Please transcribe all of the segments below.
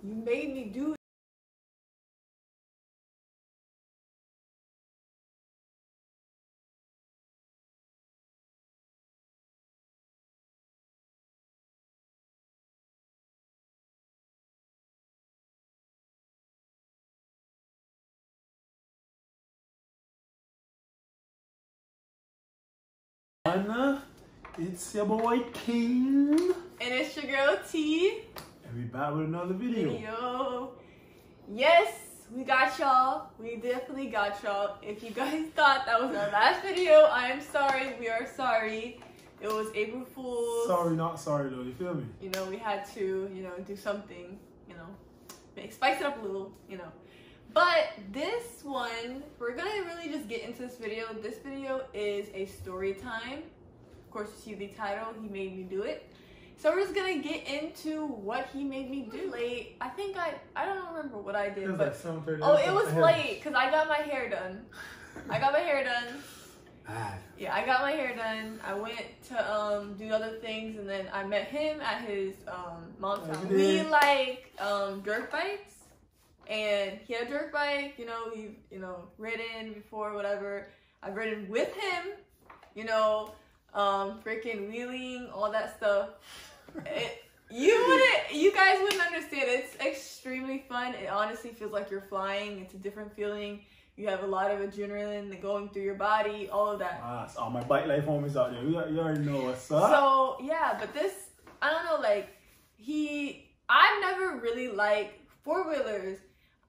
You made me do it. It's your boy Keem. And it's your girl T. And we back with another video. Yes, we got y'all. We definitely got y'all. If you guys thought that was our last video, I am sorry. We are sorry. It was April Fool's. Sorry, not sorry though. You feel me? You know, we had to, do something, spice it up a little, But this one, we're gonna really just get into this video. This video is a story time. Of course, you see the title, He Made Me Do It. So we're just gonna get into what he made me do. Late, I think I don't remember what I did. It was but, like 7:30. oh, it was late because I got my hair done. I got my hair done. Yeah, I got my hair done. I went to do other things, and then I met him at his mom's house. We like dirt bikes, and he had a dirt bike. He ridden before, whatever. I've ridden with him. Freaking wheeling, all that stuff. You guys wouldn't understand. It's extremely fun. It honestly feels like you're flying. It's a different feeling. You have a lot of adrenaline going through your body, all of that. So all my bike life homies out there, you already know what's up. So yeah, but this, I don't know, I've never really liked four-wheelers.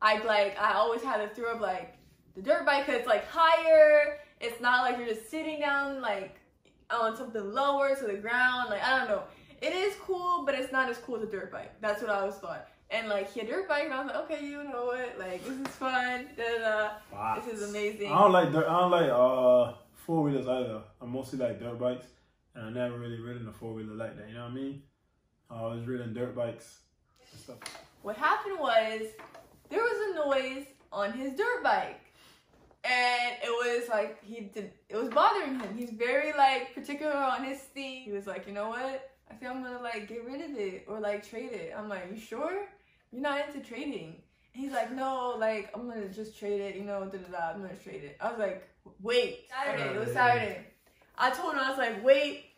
I always had a thrill of the dirt bike, because it's higher. It's not like you're just sitting down on something lower to the ground. I don't know. It is cool, but it's not as cool as a dirt bike. That's what I always thought. And he had a dirt bike, and I was like, okay, you know what? This is fun. This is amazing. I don't like four-wheelers either. I mostly like dirt bikes, and I never really ridden a four-wheeler like that. You know what I mean? I was ridden dirt bikes and stuff. What happened was there was a noise on his dirt bike. And it was it was bothering him. He's very particular on his thing. He was like, you know what? I think I'm gonna get rid of it or trade it. I'm like, you sure? You're not into trading? And he's like, no, I'm gonna just trade it, I'm gonna trade it. I was like, wait, Saturday, it was Saturday. I told him, I was like, wait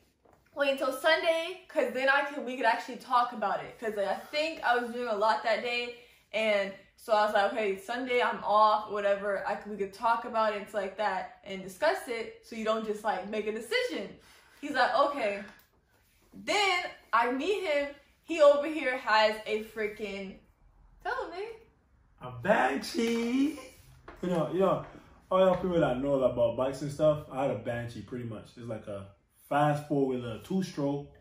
until Sunday, cause then we could actually talk about it. Cause I think I was doing a lot that day, and so I was like, okay, Sunday I'm off, whatever. We could talk about it, like that, and discuss it, so you don't just make a decision. He's like, okay. Then I meet him. He over here has a freaking, tell him, man. A Banshee. All y'all people that know about bikes and stuff, I had a Banshee pretty much. It's like a fast four-wheeler, two-stroke,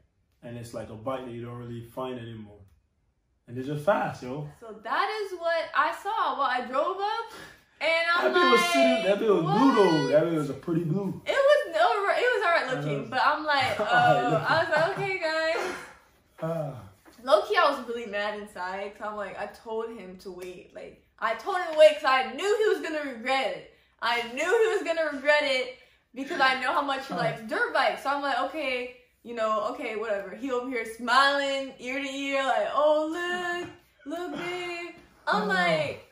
and it's like a bike that you don't really find anymore. And they're just fast, yo. So that is what I saw while I drove up, and I'm that bit was blue though. That bit was a pretty blue. It was alright looking, but I'm like, I was like, okay, guys. Low key, I was really mad inside, cause I'm like, I told him to wait. I told him to wait, cause I knew he was gonna regret it. I knew he was gonna regret it because I know how much he likes dirt bikes. So I'm like, okay. Okay, whatever. He over here smiling ear to ear, oh, look, babe. I'm like,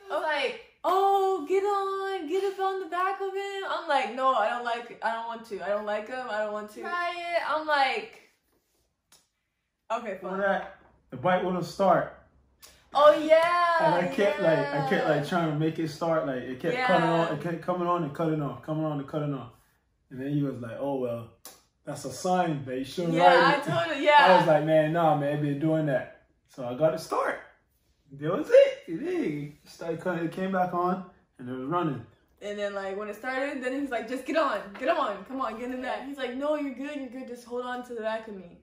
oh, get up on the back of him. I'm like, no, I don't like it. I don't want to. I don't like him. I don't want to. Try it. I'm like, okay, fine. The bike wouldn't start. Oh yeah. And I kept trying to make it start. It kept cutting on. It kept coming on and cutting off, coming on and cutting off. And then he was like, oh well. That's a sign that you shouldn't ride it. I told you, I was like, man, nah, man, I've been doing that. So I got to start. That was it. It came back on, and it was running. And then, when it started, then he's like, just get on, come on, get in that. He's like, no, you're good, just hold on to the back of me.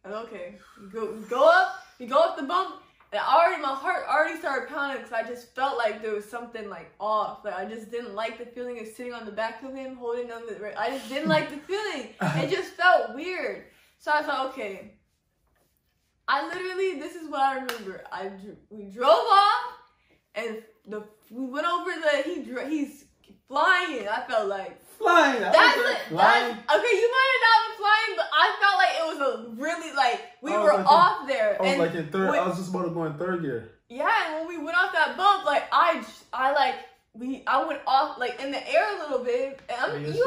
I was okay. You go up the bump, and my heart already started pounding because I just felt like there was something off. I just didn't like the feeling of sitting on the back of him, holding on the. I just didn't like the feeling. It just felt weird. So I thought, okay. This is what I remember. We drove off, and we went over he's flying. I felt like flying. That's it. Flying. Okay, you might have not been flying, but I felt like it was a really like we were like off there. I was like in third. I was just about to go in third gear. Yeah, and when we went off that bump, like I went off like in the air a little bit, and you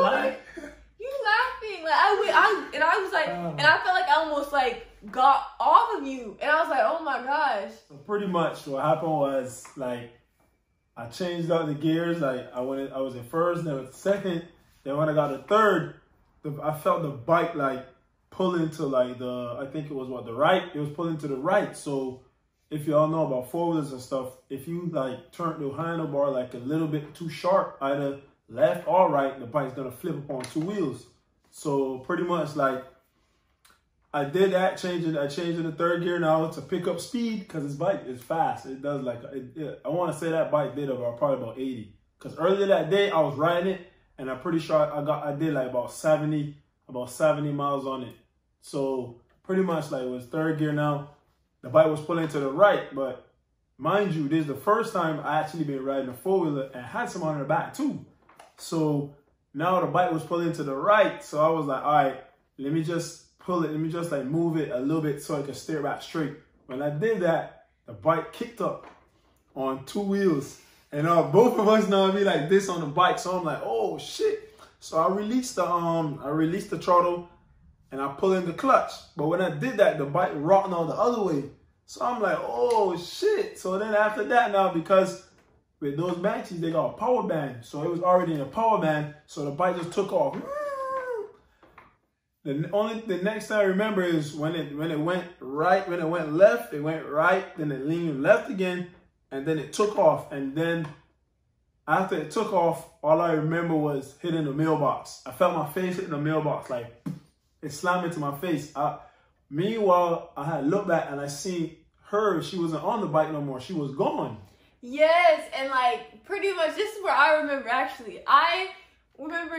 laughing like I was like, and I felt like I almost like got off of you, and I was like, oh my gosh. So pretty much what happened was like I changed out the gears. Like I was in first, then was second. Then when I got to third, I felt the bike like pulling to like I think it was the right. It was pulling to the right. So if y'all know about four-wheelers and stuff, if you like turn the handlebar like a little bit too sharp, either left or right, the bike's gonna flip up on two wheels. So pretty much like I did that, I changed in the third gear now to pick up speed because this bike is fast. It does like, I want to say that bike did probably about 80. Because earlier that day I was riding it and I'm pretty sure I did like about 70 miles on it. So pretty much like it was third gear now. The bike was pulling to the right, but mind you, this is the first time I actually been riding a four-wheeler and had someone on the back too. So now the bike was pulling to the right. So I was like, all right, let me just pull it. Let me just like move it a little bit so I can steer back straight. When I did that, the bike kicked up on two wheels. And both of us now be like this on the bike. So I'm like, oh shit. So I released the throttle and I pull in the clutch. But when I did that, the bike rocked now the other way. So I'm like, oh shit. So then after that now, because with those Banshees, they got a power band. So it was already in a power band. So the bike just took off. The next thing I remember is when it went right, when it went left, it went right, then it leaned left again, and then it took off. And then after it took off, all I remember was hitting the mailbox. I felt my face hitting the mailbox, like it slammed into my face. Meanwhile, I had looked back and I seen her. She wasn't on the bike no more. She was gone. Yes, and like pretty much this is where I remember actually. I remember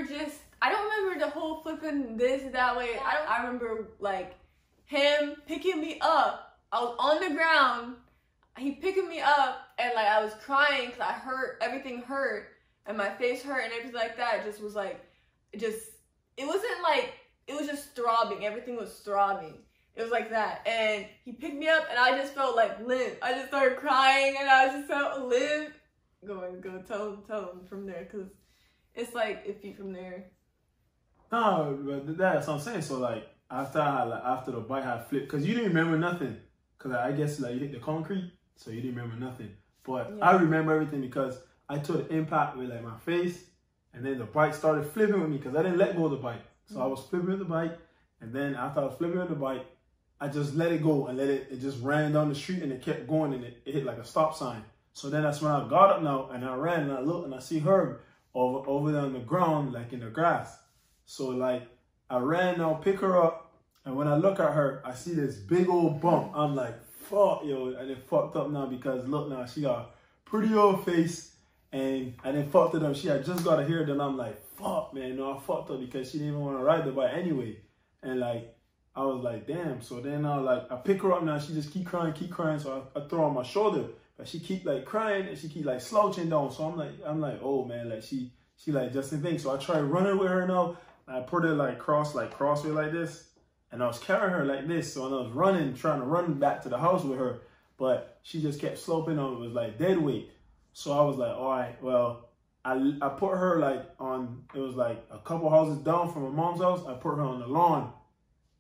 I don't remember the whole flipping this that way. I remember like him picking me up. I was on the ground. He picking me up and like I was crying because everything hurt and my face hurt and everything like that. It just was like, it wasn't like, it was just throbbing. Everything was throbbing. It was like that. And he picked me up and I just felt like limp. I just started crying and I just felt limp. Go tell him from there because it's like iffy from there. No, but that's what I'm saying. So like after the bike had flipped, because you didn't remember nothing. Because I guess like you hit the concrete, so you didn't remember nothing. But yeah. I remember everything because I took the impact with like my face and then the bike started flipping with me because I didn't let go of the bike. So I was flipping with the bike and then after I was flipping with the bike, I just let it go and it just ran down the street and it kept going and it hit like a stop sign. So then that's when I got up now and I ran and I looked and I see her over there on the ground, like in the grass. So like I ran now, pick her up, and when I look at her, I see this big old bump. I'm like, fuck, yo, and it fucked up now because look now, she got a pretty old face and I didn't fucked it up. She had just got a hair, then I'm like, fuck, man, no, I fucked up because she didn't even want to ride the bike anyway. And like, I was like, damn. So then I pick her up now. She just keep crying. So I throw her on my shoulder, but she keep like crying and she keep like slouching down. So I'm like, oh man, like she like just in thing. So I try running with her now. I put her like crossway like this, and I was carrying her like this. So when I was running, trying to run back to the house with her, but she just kept sloping on. It was like dead weight. So I was like, all right, well, I put her like on. It was like a couple houses down from my mom's house. I put her on the lawn.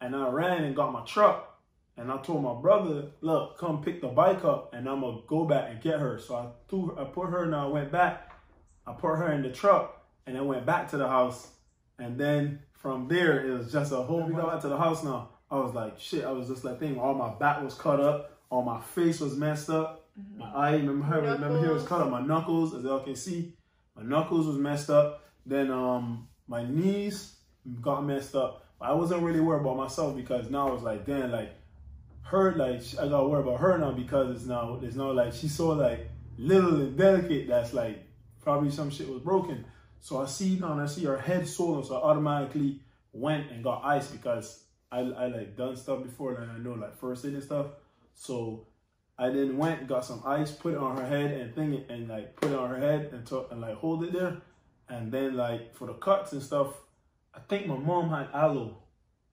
And I ran and got my truck. And I told my brother, look, come pick the bike up and I'm going to go back and get her. So I put her and I went back. I put her in the truck and I went back to the house. And then from there, it was just a whole, we got back to the house now. I was like, shit, I was just like thinking, all my back was cut up. All my face was messed up. My eye, remember here was cut up. My knuckles, as y'all can see, my knuckles was messed up. Then my knees got messed up. I wasn't really worried about myself because now I was like, damn, like her, like I gotta worry about her now because it's now like she's so like little and delicate that's like probably some shit was broken. So I see her head swollen, so I automatically went and got ice because I like done stuff before and I know like first aid and stuff. So I then went and got some ice, put it on her head and like put it on her head and like hold it there. And then like for the cuts and stuff, I think my mom had aloe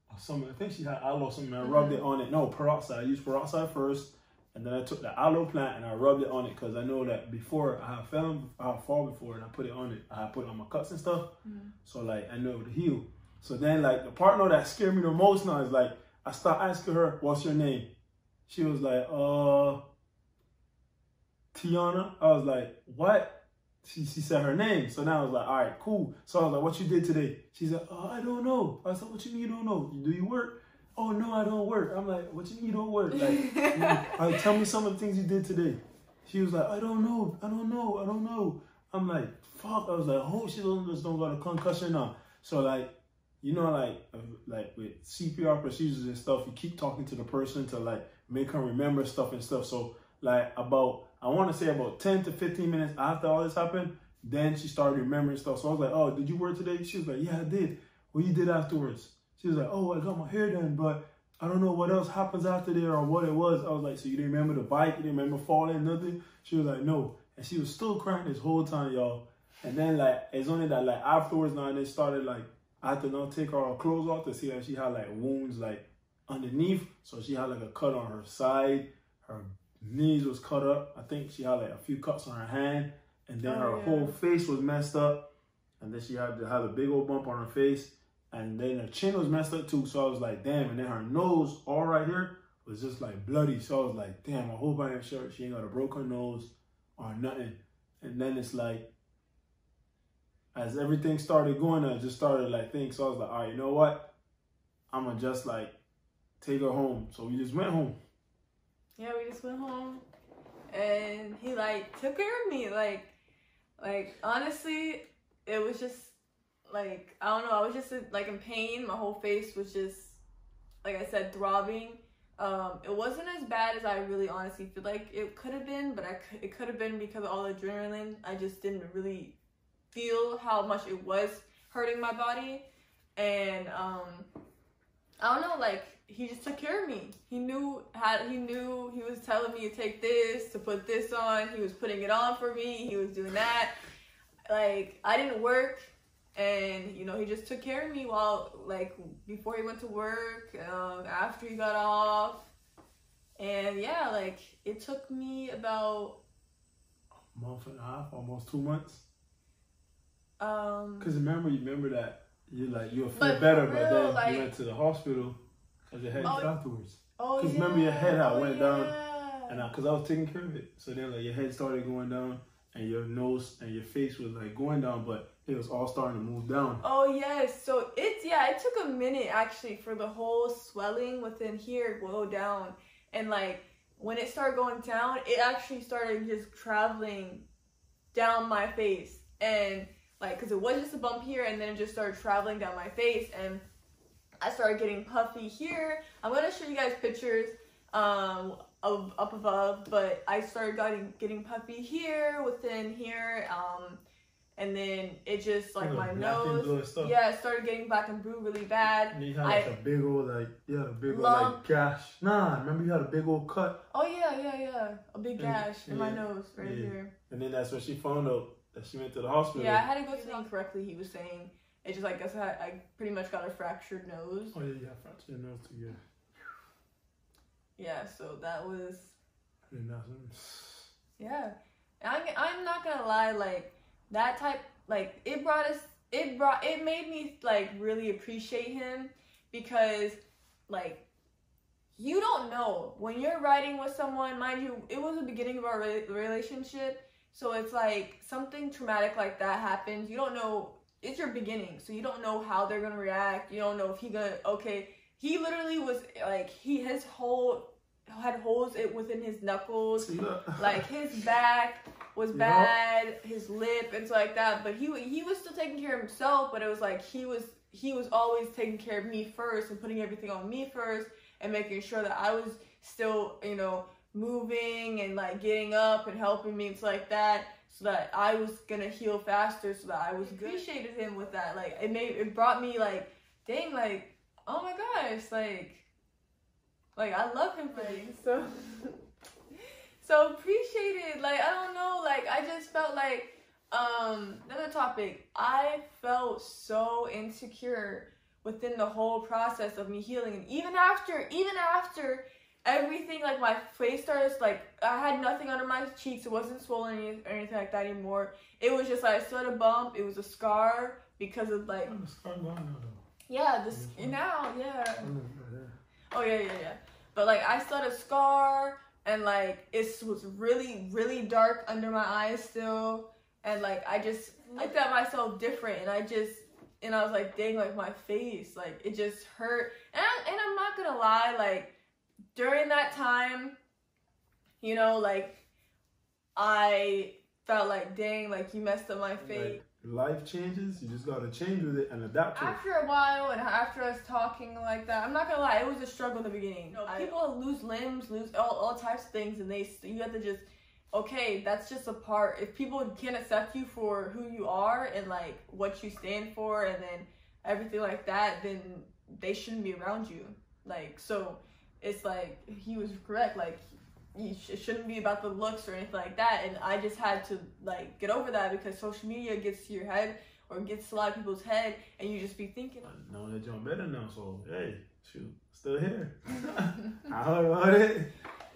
or something. I think she had aloe or something. I rubbed it on it. No, peroxide. I used peroxide first. And then I took the aloe plant and I rubbed it on it because I know that before I had fall before and I put it on it. I had put it on my cuts and stuff. So like I know it would heal. So then like the part now that scared me the most now is like I start asking her, what's your name? She was like, Tiana. I was like, what? She said her name. So now I was like, all right, cool. So I was like, what you did today? She said, oh, I don't know. I said, what you mean you don't know? Do you work? Oh, no, I don't work. I'm like, what you mean you don't work? Like, tell me some of the things you did today. She was like, I don't know. I'm like, fuck. I was like, oh, she just don't got a concussion now. So like, you know, like with CPR procedures and stuff, you keep talking to the person to like make her remember stuff and stuff. So like I want to say about 10 to 15 minutes after all this happened, then she started remembering stuff. So I was like, oh, did you work today? She was like, yeah, I did. What you did afterwards? She was like, oh, I got my hair done, but I don't know what else happens after there or what it was. I was like, so you didn't remember the bike? You didn't remember falling, nothing? She was like, no. And she was still crying this whole time, y'all. And then like, it's only that like afterwards now, and they started like, I had to now take her clothes off to see that she had like wounds like underneath. So she had like a cut on her side. Her knees was cut up. I think she had like a few cuts on her hand. And then her whole face was messed up. And then she had a big old bump on her face. And then her chin was messed up too. So I was like, damn. And then her nose, all right here, was just like bloody. So I was like, damn, I hope I ain't sure she ain't got a broken nose or nothing. And then it's like, as everything started going, I just started like thinking. So I was like, all right, you know what? I'm going to just like take her home. So we just went home. Yeah, we just went home. And he like took care of me. Like honestly, it was just like, I don't know. I was just like in pain. My whole face was just, like I said, throbbing. It wasn't as bad as I really honestly feel like it could have been, but it could have been because of all the adrenaline. I just didn't really feel how much it was hurting my body. And I don't know, like he just took care of me. He knew he was telling me to take this, to put this on. He was putting it on for me. He was doing that. Like I didn't work, and you know, he just took care of me while like before he went to work, after he got off. And yeah, like it took me about a month and a half, almost 2 months. Because you remember that you'll feel better, but then like, you went to the hospital because your head afterwards. Oh, because remember your head how went down, and because I was taking care of it, so then like your head started going down, and your nose and your face was like going down, but it was all starting to move down. Oh yes, so it took a minute actually for the whole swelling within here to go down, and like when it started going down, it actually started just traveling down my face, and like, because it was just a bump here, and then it just started traveling down my face, and I started getting puffy here. I'm going to show you guys pictures of up above, but I started getting puffy here, within here, and then it just, like, my nose, it started getting black and blue really bad. And you had like a big old, like, gash. Nah, remember you had a big old cut? Oh, yeah. A big gash in my nose right here. And then that's when she found out that she went to the hospital. Yeah, I had to go to the incorrectly. He was saying it just like I pretty much got a fractured nose. Oh yeah, fractured nose too. Yeah. Yeah, so that was. Yeah. I'm not gonna lie, like that type, like it made me like really appreciate him, because like you don't know when you're riding with someone. Mind you, it was the beginning of our relationship. So it's like something traumatic like that happens. You don't know, it's your beginning. So you don't know how they're going to react. You don't know if he literally was like, had holes within his knuckles. Like his back was bad, his lip and stuff like that. But he was still taking care of himself, but it was like he was always taking care of me first and putting everything on me first and making sure that I was still, you know, moving and like getting up and helping me and stuff like that, so that I was gonna heal faster, so that I was good. Appreciated him with that. Like it brought me like, dang, like, oh my gosh, like I love him for this. So appreciated. Like I don't know, like I just felt like Another topic. I felt so insecure within the whole process of me healing, and even after everything, like my face started, like I had nothing under my cheeks. It wasn't swollen or anything like that anymore. It was just like I still had a bump. It was a scar because of like. Oh, the scar gone now though. Yeah, this now, yeah. Oh yeah. But like I still had a scar, and like it was really, really dark under my eyes still, and like I just looked at myself different, and I was like, dang, like my face, like it just hurt, and I'm not gonna lie, like during that time, you know, like I felt like, dang, like you messed up my face. Like, life changes, you just gotta change with it and adapt to it. After a while, and after us talking like that, I'm not gonna lie, it was a struggle in the beginning. You know, people lose limbs, lose all types of things, and you have to just, okay, that's just a part. If people can't accept you for who you are and like what you stand for, and then everything like that, then they shouldn't be around you. Like, so it's like he was correct. Like, it shouldn't be about the looks or anything like that, and I just had to like get over that, because social media gets to your head, or gets to a lot of people's head, and you just be thinking, I know that you're better now, so hey, shoot, still here. I heard about it.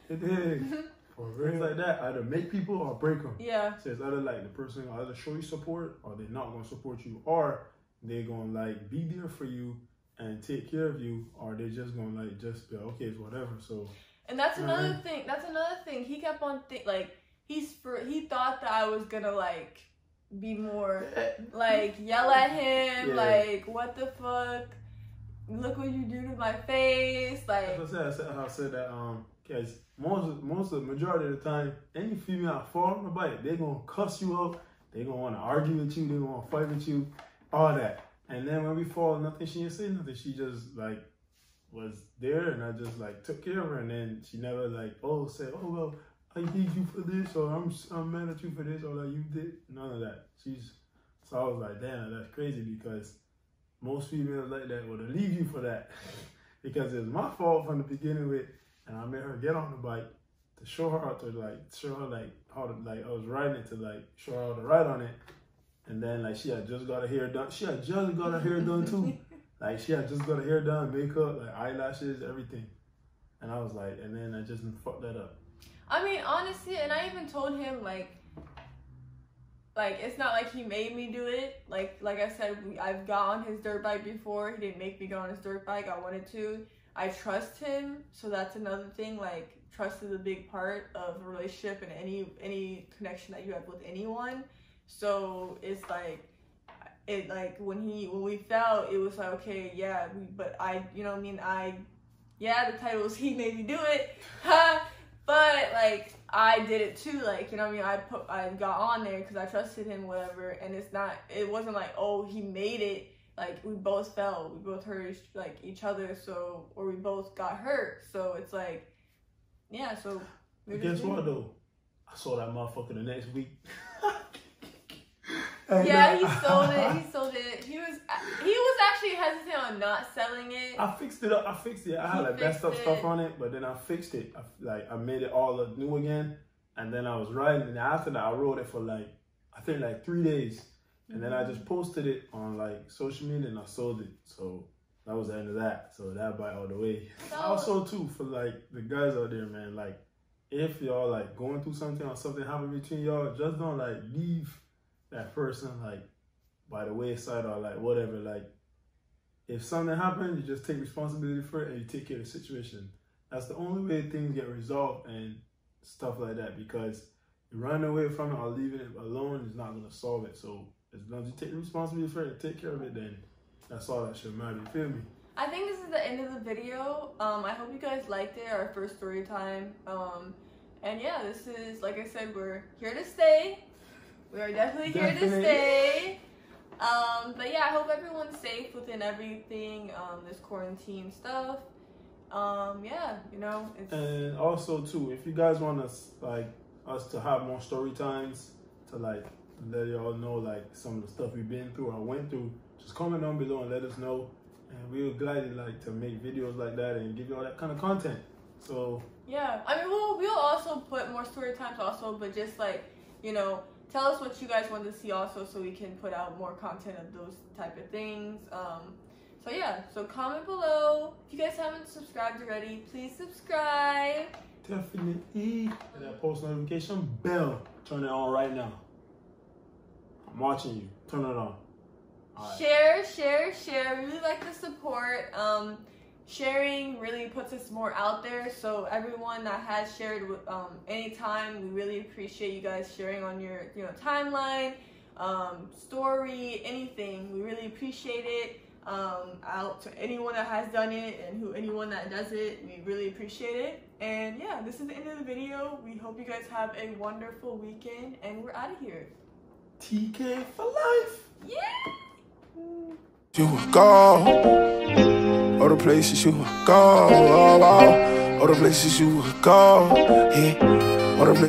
It did. For real, like that, either make people or break them. Yeah. So it's either like the person will either show you support, or they're not gonna support you, or they're gonna like be there for you and take care of you, or they're just gonna like just be like, okay, it's whatever. So. And that's another thing. That's another thing. He kept on like he thought that I was gonna like be more like yell at him, like what the fuck? Look what you do to my face, like. That's what I said that cause most of the majority of the time, any female I fall on the bike, they gonna cuss you out, they gonna want to argue with you, they gonna want to fight with you, all that. And then when we fall, nothing, she didn't say nothing. She just like was there, and I just like took care of her, and then she never like said, oh well, I need you for this, or I'm mad at you for this, or like you did. None of that. So I was like, damn, that's crazy, because most females like that would leave you for that. Because it was my fault from the beginning with, and I made her get on the bike to show her how to how to like I was riding it to like show her how to ride on it, and then like she had just got her hair done. She had just got her hair done too. Like, she had just got her hair done, makeup, like eyelashes, everything. And I was like, and then I just fucked that up. I mean, honestly, and I even told him, like it's not like he made me do it. Like I said, I've got on his dirt bike before. He didn't make me go on his dirt bike. I wanted to. I trust him, so that's another thing. Like, trust is a big part of a relationship and any connection that you have with anyone. So it's like, when we fell, it was like, okay, yeah, but I, you know what I mean, the title was he made me do it, but like I did it too, like, you know what I mean, I got on there because I trusted him, whatever, and it wasn't like, oh, he made it, like we both fell, we both hurt like each other, so, or we both got hurt, so it's like, yeah, so. Guess what though? I saw that motherfucker the next week. Yeah, he sold it. He was actually hesitant on not selling it. I fixed it up. I had like messed up stuff on it, but then I fixed it. I made it all new again, and then I was riding. And after that, I rode it for like, I think like 3 days, and then I just posted it on like social media, and I sold it. So that was the end of that. So that bite all the way. Also too, for like the guys out there, man, like if y'all like going through something or something happened between y'all, just don't like leave that person like by the wayside or like whatever. Like if something happens, you just take responsibility for it and you take care of the situation. That's the only way things get resolved and stuff like that, because running away from it or leaving it alone is not going to solve it. So as long as you take responsibility for it and take care of it, then that's all that should matter. You feel me? I think this is the end of the video. I hope you guys liked it, our first story time. And yeah, this is, like I said, we're here to stay. We are definitely here to stay. But yeah, I hope everyone's safe within everything, this quarantine stuff. Yeah, you know. And also too, if you guys want us to have more story times, to like let y'all know like some of the stuff we've been through or went through, just comment down below and let us know. And we're glad like to make videos like that and give you all that kind of content. So yeah, I mean we'll also put more story times also, but just like, you know, tell us what you guys want to see also, so we can put out more content of those type of things. So yeah, so comment below. If you guys haven't subscribed already, please subscribe. Definitely. And that post notification bell, turn it on right now. I'm watching you. Turn it on. Right. Share. We really like the support. Sharing really puts us more out there. So everyone that has shared anytime, we really appreciate you guys sharing on your timeline, story, anything. We really appreciate it. Out to anyone that has done it and anyone that does it, we really appreciate it. And yeah, this is the end of the video. We hope you guys have a wonderful weekend, and we're out of here. TK for life. Yeah. You would go, all the places you would go, all the places you would go, yeah, all the places.